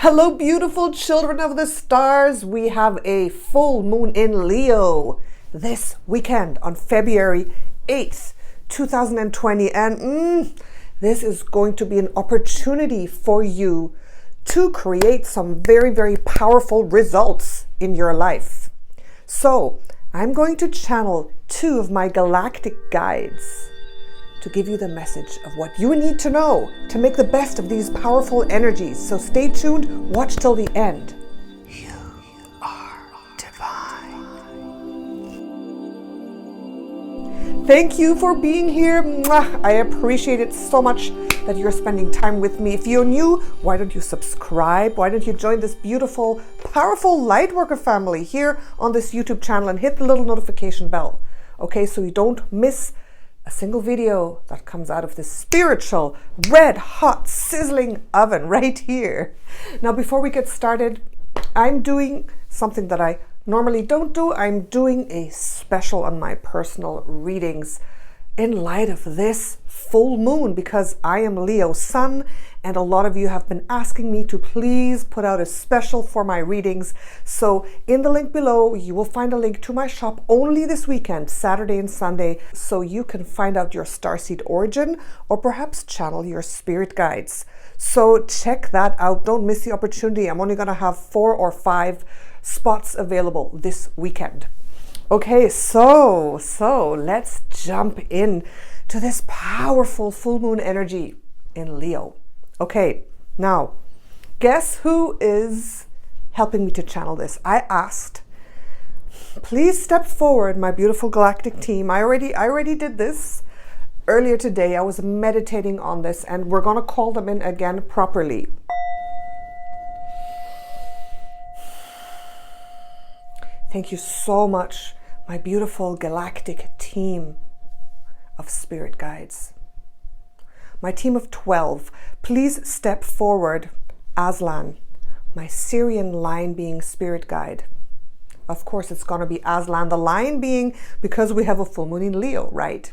Hello, beautiful children of the stars. We have a full moon in Leo this weekend on February 8th, 2020. And this is going to be an opportunity for you to create some very, very powerful results in your life. So I'm going to channel two of my galactic guides to give you the message of what you need to know to make the best of these powerful energies. So stay tuned, watch till the end. You are divine. Thank you for being here. I appreciate it so much that you're spending time with me. If you're new, why don't you subscribe? Why don't you join this beautiful, powerful lightworker family here on this YouTube channel and hit the little notification bell, okay, so you don't miss a single video that comes out of this spiritual, red hot, sizzling oven right here. Now, before we get started, I'm doing something that I normally don't do. I'm doing a special on my personal readings in light of this full moon, because I am Leo sun, and a lot of you have been asking me to please put out a special for my readings. So in the link below, you will find a link to my shop only this weekend, Saturday and Sunday, so you can find out your starseed origin or perhaps channel your spirit guides. So check that out. Don't miss the opportunity. I'm only going to have 4 or 5 spots available this weekend. Okay, so let's jump in to this powerful full moon energy in Leo. Okay, now, guess who is helping me to channel this? I asked, please step forward, my beautiful galactic team. I already did this earlier today. I was meditating on this, and we're going to call them in again properly. Thank you so much, my beautiful galactic team of spirit guides. My team of 12, please step forward. Aslan, my Sirian Lion being spirit guide. Of course, it's going to be Aslan, the lion being, because we have a full moon in Leo, right?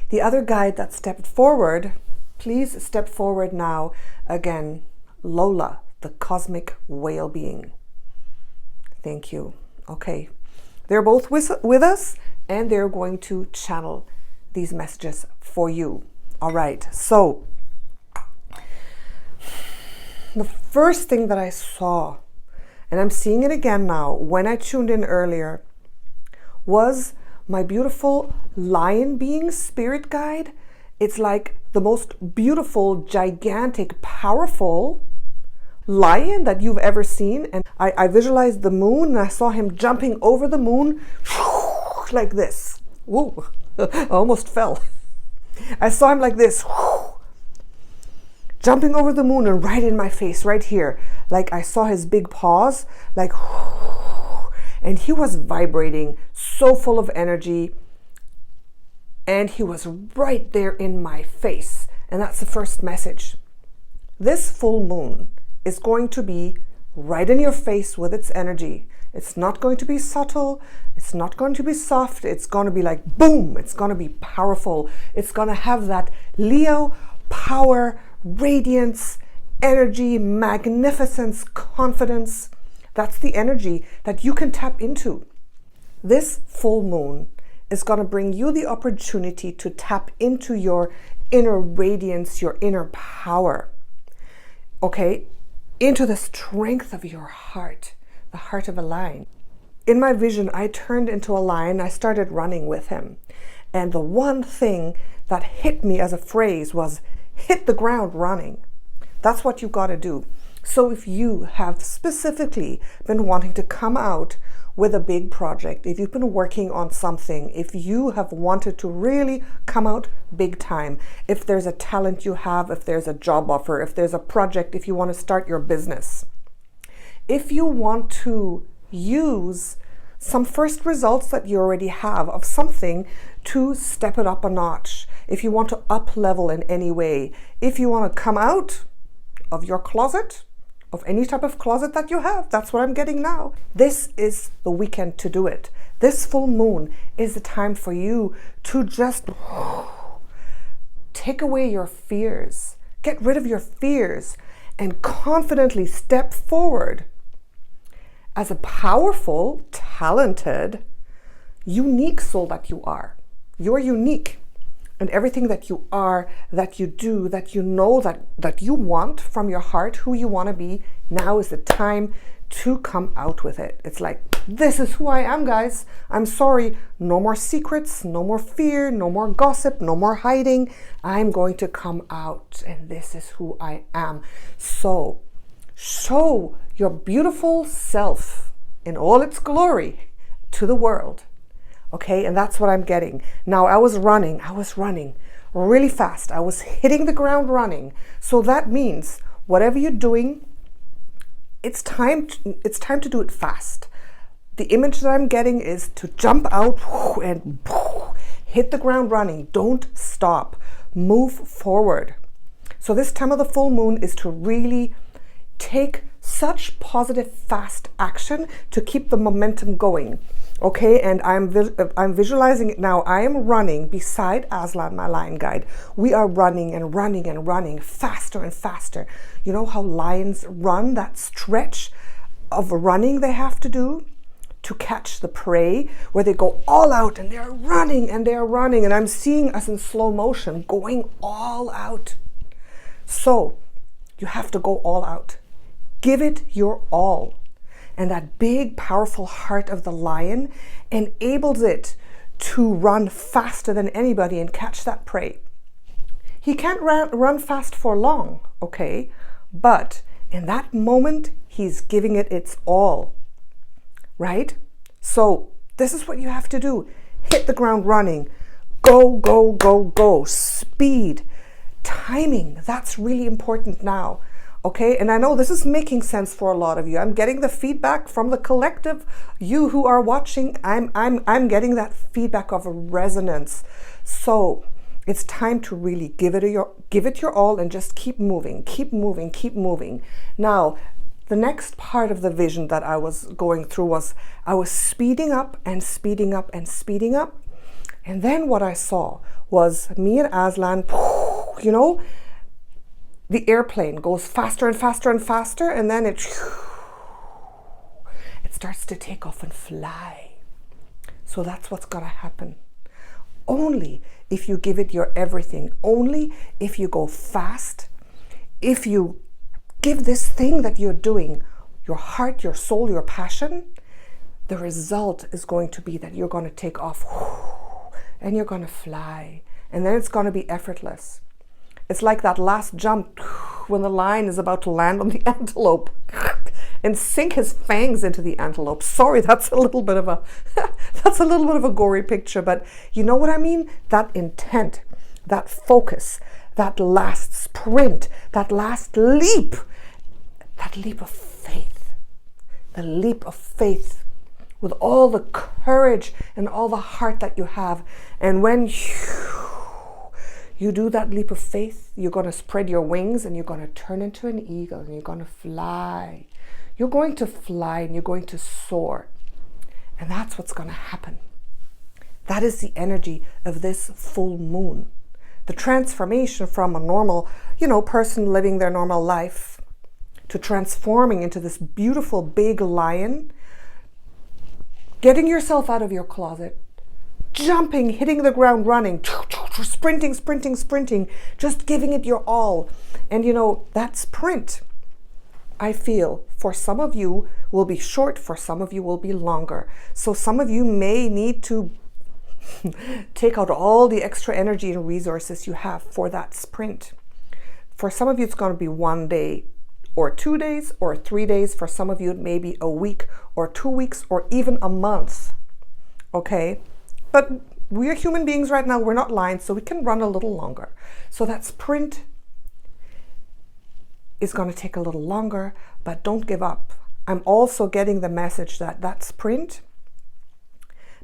The other guide that stepped forward, please step forward now. Again, Lola, the cosmic whale being. Thank you. Okay, they're both with us, and they're going to channel these messages for you. All right, so the first thing that I saw, and I'm seeing it again now when I tuned in earlier, was my beautiful lion being spirit guide. It's like the most beautiful, gigantic, powerful lion that you've ever seen. And I visualized the moon, and I saw him jumping over the moon like this. Whoa, I almost fell. I saw him like this, jumping over the moon and right in my face, right here. Like I saw his big paws, like, and he was vibrating, so full of energy. And he was right there in my face. And that's the first message. This full moon is going to be right in your face with its energy. It's not going to be subtle. It's not going to be soft. It's going to be like boom. It's going to be powerful. It's going to have that Leo power, radiance, energy, magnificence, confidence. That's the energy that you can tap into. This full moon is going to bring you the opportunity to tap into your inner radiance, your inner power. Okay, into the strength of your heart. The heart of a lion. In my vision, I turned into a lion. I started running with him. And the one thing that hit me as a phrase was, hit the ground running. That's what you got to do. So if you have specifically been wanting to come out with a big project, if you've been working on something, if you have wanted to really come out big time, if there's a talent you have, if there's a job offer, if there's a project, if you want to start your business, if you want to use some first results that you already have of something to step it up a notch, if you want to up level in any way, if you want to come out of your closet, of any type of closet that you have, that's what I'm getting now. This is the weekend to do it. This full moon is the time for you to just take away your fears, get rid of your fears, and confidently step forward as a powerful, talented, unique soul that you are. You're unique. And everything that you are, that you do, that you know, that you want from your heart, who you want to be, now is the time to come out with it. It's like, this is who I am, guys. I'm sorry. No more secrets, no more fear, no more gossip, no more hiding. I'm going to come out, and this is who I am. So, show your beautiful self in all its glory to the world. Okay, and that's what I'm getting. Now, I was running really fast. I was hitting the ground running. So that means whatever you're doing, it's time to do it fast. The image that I'm getting is to jump out and hit the ground running. Don't stop. Move forward. So this time of the full moon is to really take such positive, fast action to keep the momentum going. Okay, and I'm visualizing it now. I am running beside Aslan, my lion guide. We are running and running and running faster and faster. You know how lions run, that stretch of running they have to do to catch the prey, where they go all out and they're running and they're running. And I'm seeing us in slow motion going all out. So you have to go all out. Give it your all. And that big, powerful heart of the lion enables it to run faster than anybody and catch that prey. He can't run fast for long, okay? But in that moment, he's giving it its all, right? So this is what you have to do. Hit the ground running. Go, go, go, go. Speed. Timing. That's really important now. Okay, and I know this is making sense for a lot of you. I'm getting the feedback from the collective. You who are watching, I'm getting that feedback of a resonance. So it's time to really give it your all and just keep moving, keep moving, keep moving. Now, the next part of the vision that I was going through was I was speeding up and speeding up and speeding up. And then what I saw was me and Aslan, you know, the airplane goes faster and faster and faster, and then it starts to take off and fly. So that's what's going to happen. Only if you give it your everything, only if you go fast, if you give this thing that you're doing your heart, your soul, your passion, the result is going to be that you're going to take off and you're going to fly, and then it's going to be effortless. It's like that last jump when the lion is about to land on the antelope and sink his fangs into the antelope. Sorry, that's a little bit of a gory picture, but you know what I mean? That intent, that focus, that last sprint, that last leap, that leap of faith, the leap of faith with all the courage and all the heart that you have. And when you do that leap of faith, you're going to spread your wings and you're going to turn into an eagle and you're going to fly. You're going to fly and you're going to soar. And that's what's going to happen. That is the energy of this full moon. The transformation from a normal, person living their normal life to transforming into this beautiful big lion, getting yourself out of your closet, jumping, hitting the ground running, sprinting, just giving it your all. And that sprint, I feel, for some of you will be short, for some of you will be longer. So some of you may need to take out all the extra energy and resources you have for that sprint. For some of you, it's going to be 1 day or 2 days or 3 days. For some of you, it may be a week or 2 weeks or even a month. Okay? But we are human beings right now. We're not lions, so we can run a little longer. So that sprint is going to take a little longer, but don't give up. I'm also getting the message that sprint,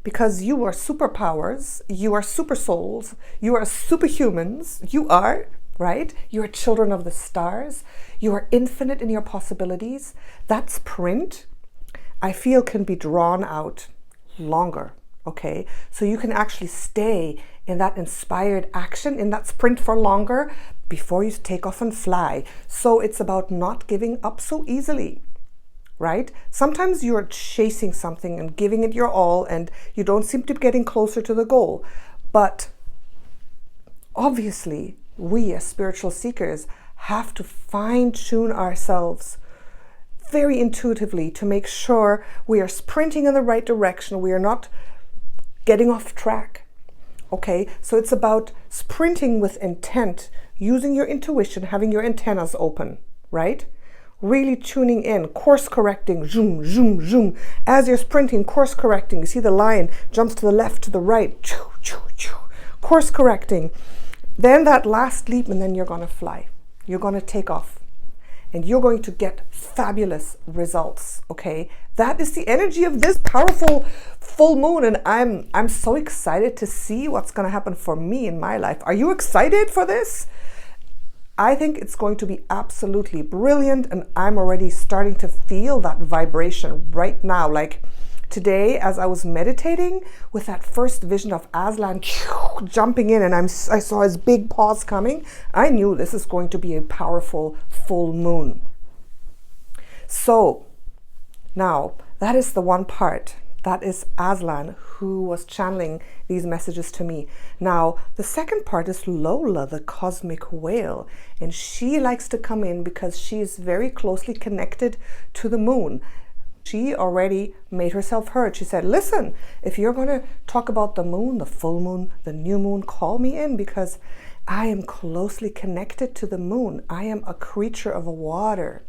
because you are superpowers, you are super souls, you are superhumans, you are, right? You are children of the stars. You are infinite in your possibilities. That sprint, I feel, can be drawn out longer. Okay, so you can actually stay in that inspired action, in that sprint for longer before you take off and fly. So it's about not giving up so easily, right? Sometimes you're chasing something and giving it your all and you don't seem to be getting closer to the goal. But obviously, we as spiritual seekers have to fine-tune ourselves very intuitively to make sure we are sprinting in the right direction. We are not getting off track. Okay, so it's about sprinting with intent, using your intuition, having your antennas open, right? Really tuning in, course correcting, zoom, zoom, zoom. As you're sprinting, course correcting. You see the lion jumps to the left, to the right, choo, choo, choo. Course correcting. Then that last leap, and then you're going to fly. You're going to take off. And you're going to get fabulous results, okay? That is the energy of this powerful full moon, and I'm so excited to see what's going to happen for me in my life. Are you excited for this? I think it's going to be absolutely brilliant, and I'm already starting to feel that vibration right now. Like today, as I was meditating with that first vision of Aslan jumping in, and I saw his big paws coming, I knew this is going to be a powerful full moon. So now that is the one part. That is Aslan, who was channeling these messages to me. Now, the second part is Lola, the cosmic whale. And she likes to come in because she is very closely connected to the moon. She already made herself heard. She said, listen, if you're going to talk about the moon, the full moon, the new moon, call me in because I am closely connected to the moon. I am a creature of water.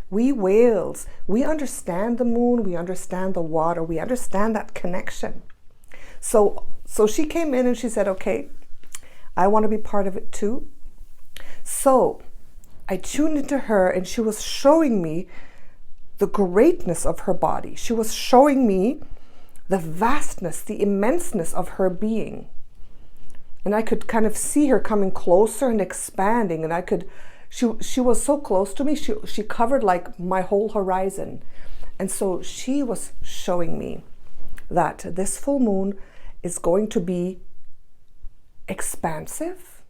We whales, we understand the moon, we understand the water, we understand that connection. So she came in and she said, okay, I want to be part of it too. So I tuned into her and she was showing me the greatness of her body. She was showing me the vastness, the immenseness of her being. And I could kind of see her coming closer and expanding, and I could, she was so close to me, she covered like my whole horizon. And so she was showing me that this full moon is going to be expansive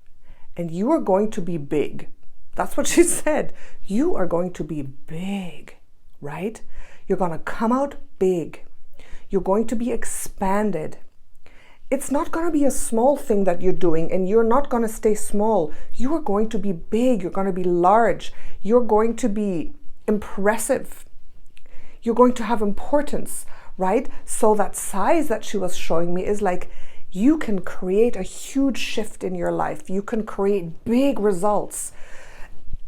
and you are going to be big. That's what she said. You are going to be big, right? You're going to come out big. You're going to be expanded. It's not going to be a small thing that you're doing, and you're not going to stay small. You are going to be big. You're going to be large. You're going to be impressive. You're going to have importance, right? So that size that she was showing me is like, you can create a huge shift in your life. You can create big results.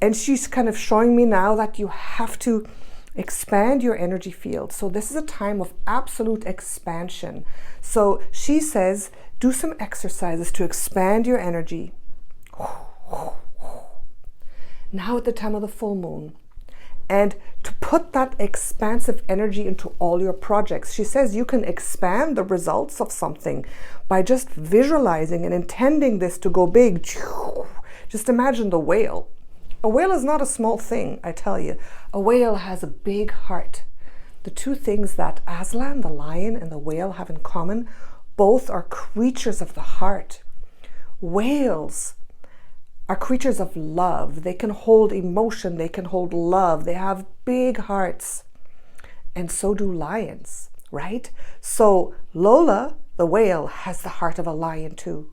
And she's kind of showing me now that you have to expand your energy field. So this is a time of absolute expansion. So she says, do some exercises to expand your energy. Now at the time of the full moon. And to put that expansive energy into all your projects. She says you can expand the results of something by just visualizing and intending this to go big. Just imagine the whale. A whale is not a small thing, I tell you. A whale has a big heart. The two things that Aslan, the lion, and the whale have in common, both are creatures of the heart. Whales are creatures of love. They can hold emotion, they can hold love, they have big hearts. And so do lions, right? So Lola, the whale, has the heart of a lion too.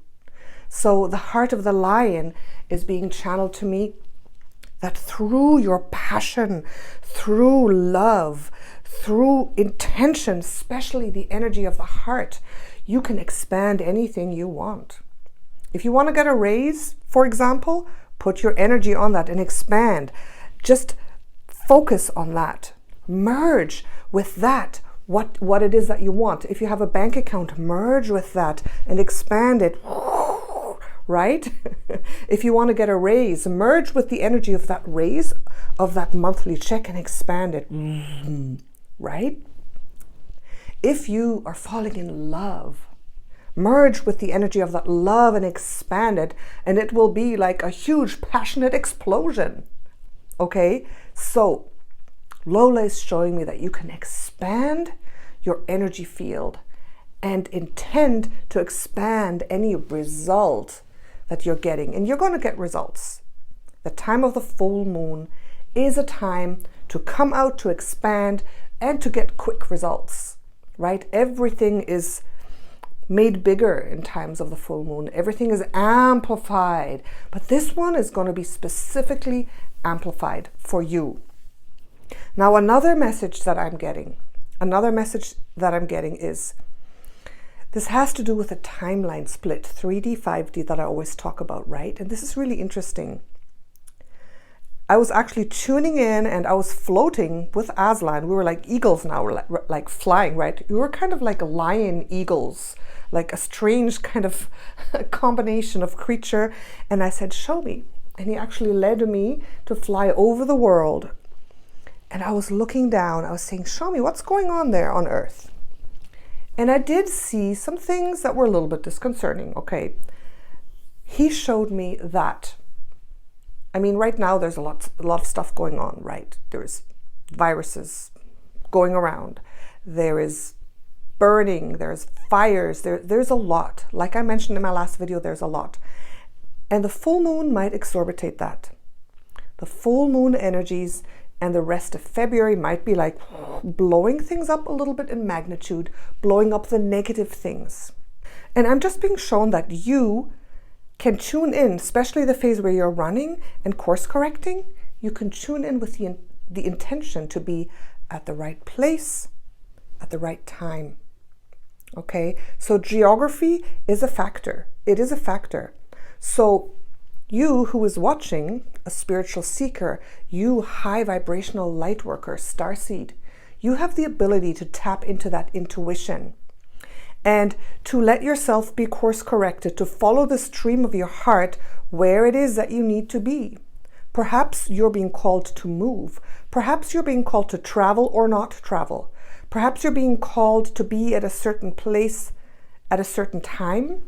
So the heart of the lion is being channeled to me, that through your passion, through love, through intention, especially the energy of the heart, you can expand anything you want. If you want to get a raise, for example, put your energy on that and expand. Just focus on that. Merge with that, what it is that you want. If you have a bank account, merge with that and expand it. Right? If you want to get a raise, merge with the energy of that raise, of that monthly check, and expand it. Right? If you are falling in love, merge with the energy of that love and expand it, and it will be like a huge passionate explosion. Okay? So Lola is showing me that you can expand your energy field and intend to expand any result that you're getting. And you're going to get results. The time of the full moon is a time to come out, to expand, and to get quick results, right? Everything is made bigger in times of the full moon. Everything is amplified. But this one is going to be specifically amplified for you. Now, another message that I'm getting is, this has to do with a timeline split, 3D, 5D, that I always talk about, right? And this is really interesting. I was actually tuning in and I was floating with Aslan. We were like eagles now, we're like flying, right? We were kind of like lion eagles, like a strange kind of combination of creature. And I said, show me. And he actually led me to fly over the world. And I was looking down, I was saying, show me what's going on there on Earth. And I did see some things that were a little bit disconcerting, okay? He showed me that, I mean, right now there's a lot of stuff going on, right? There's viruses going around. There is burning, there's fires, there's a lot. Like I mentioned in my last video, there's a lot. And the full moon might exorbitate that. The full moon energies and the rest of February might be like blowing things up a little bit in magnitude, blowing up the negative things. And I'm just being shown that you can tune in, especially the phase where you're running and course correcting. You can tune in with the intention to be at the right place at the right time. Okay, so geography is a factor. It is a factor. So you who is watching, a spiritual seeker, you high vibrational light worker, starseed, you have the ability to tap into that intuition and to let yourself be course corrected, to follow the stream of your heart where it is that you need to be. Perhaps you're being called to move. Perhaps you're being called to travel or not travel. Perhaps you're being called to be at a certain place at a certain time.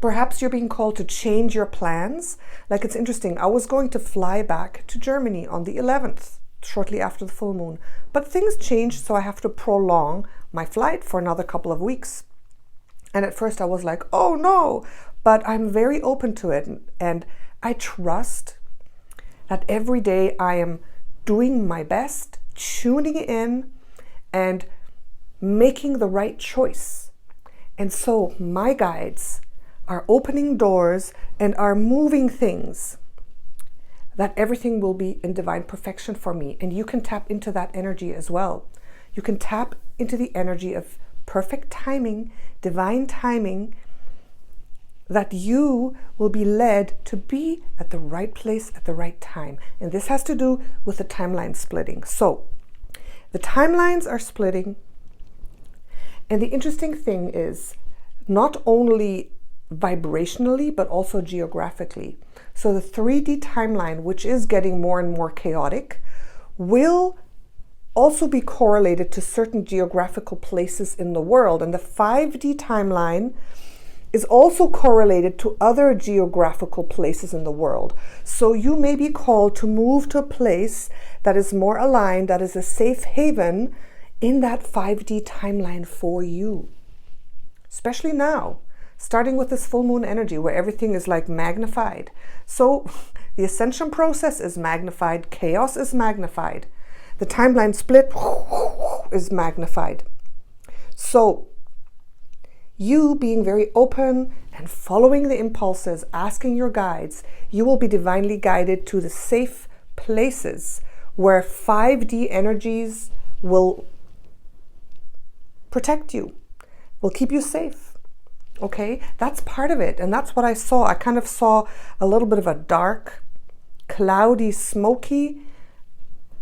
Perhaps you're being called to change your plans. Like, it's interesting, I was going to fly back to Germany on the 11th, shortly after the full moon. But things changed, so I have to prolong my flight for another couple of weeks. And at first I was like, oh no, but I'm very open to it. And I trust that every day I am doing my best, tuning in and making the right choice. And so my guides are opening doors and are moving things, that everything will be in divine perfection for me. And you can tap into that energy as well. You can tap into the energy of perfect timing, divine timing, that you will be led to be at the right place at the right time. And this has to do with the timeline splitting. So the timelines are splitting. And the interesting thing is, not only vibrationally, but also geographically. So the 3D timeline, which is getting more and more chaotic, will also be correlated to certain geographical places in the world. And the 5D timeline is also correlated to other geographical places in the world. So you may be called to move to a place that is more aligned, that is a safe haven in that 5D timeline for you. Especially now, starting with this full moon energy where everything is like magnified. So the ascension process is magnified, chaos is magnified, the timeline split is magnified. So you being very open and following the impulses, asking your guides, you will be divinely guided to the safe places where 5D energies will protect you, will keep you safe. Okay, that's part of it. And that's what I saw. I kind of saw a little bit of a dark, cloudy, smoky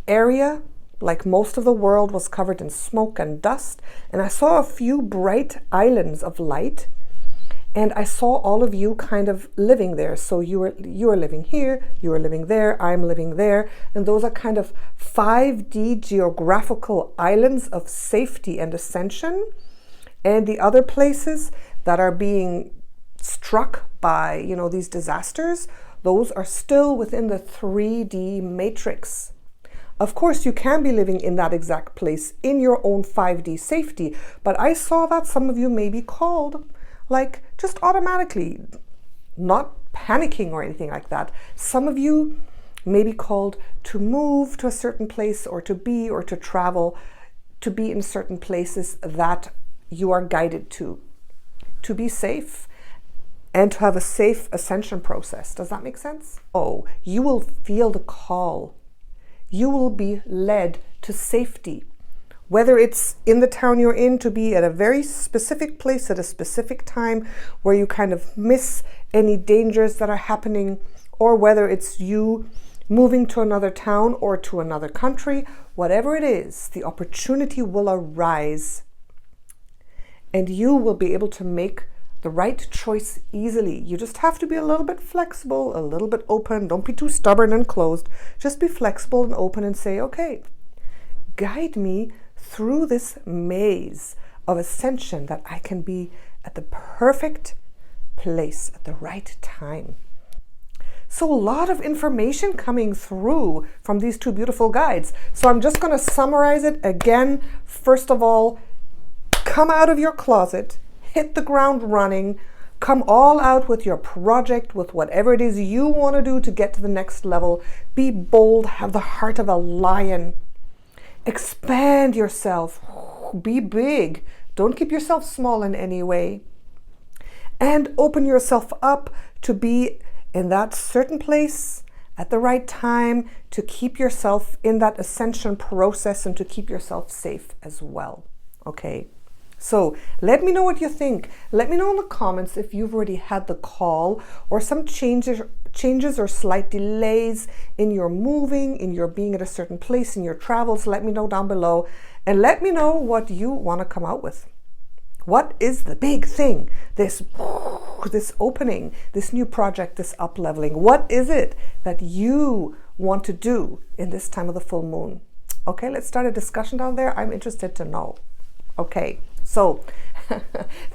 area. Like most of the world was covered in smoke and dust. And I saw a few bright islands of light. And I saw all of you kind of living there. So you are living here, you are living there, I'm living there. And those are kind of 5D geographical islands of safety and ascension. And the other places that are being struck by, you know, these disasters, those are still within the 3D matrix. Of course, you can be living in that exact place in your own 5D safety, but I saw that some of you may be called, like, just automatically, not panicking or anything like that. Some of you may be called to move to a certain place, or to be, or to travel, to be in certain places that you are guided to be safe and to have a safe ascension process. Does that make sense? Oh, you will feel the call. You will be led to safety, whether it's in the town you're in, to be at a very specific place at a specific time where you kind of miss any dangers that are happening, or whether it's you moving to another town or to another country. Whatever it is, the opportunity will arise and you will be able to make the right choice easily. You just have to be a little bit flexible, a little bit open. Don't be too stubborn and closed. Just be flexible and open and say, okay, guide me through this maze of ascension, that I can be at the perfect place at the right time. So a lot of information coming through from these two beautiful guides. So I'm just going to summarize it again. First of all, come out of your closet, hit the ground running, come all out with your project, with whatever it is you want to do to get to the next level. Be bold, have the heart of a lion. Expand yourself, be big. Don't keep yourself small in any way. And open yourself up to be in that certain place at the right time, to keep yourself in that ascension process and to keep yourself safe as well. Okay. So let me know what you think. Let me know in the comments if you've already had the call, or some changes or slight delays in your moving, in your being at a certain place, in your travels. Let me know down below, and let me know what you want to come out with. What is the big thing? This opening, this new project, this up-leveling. What is it that you want to do in this time of the full moon? Okay, let's start a discussion down there. I'm interested to know. Okay. So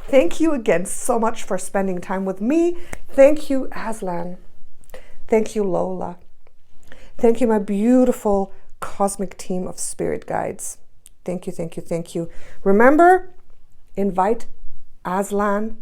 thank you again so much for spending time with me. Thank you, Aslan. Thank you, Lola. Thank you, my beautiful cosmic team of spirit guides. Thank you, thank you, thank you. Remember, invite Aslan,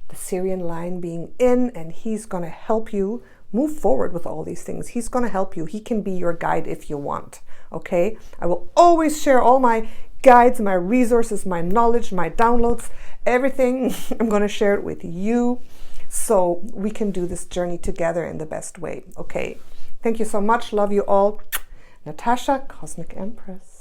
the Sirian Lion, being in, and he's going to help you move forward with all these things. He's going to help you. He can be your guide if you want. Okay? I will always share all my guides, my resources, my knowledge, my downloads, everything. I'm going to share it with you so we can do this journey together in the best way. Okay. Thank you so much. Love you all. Natasha, Cosmic Empress.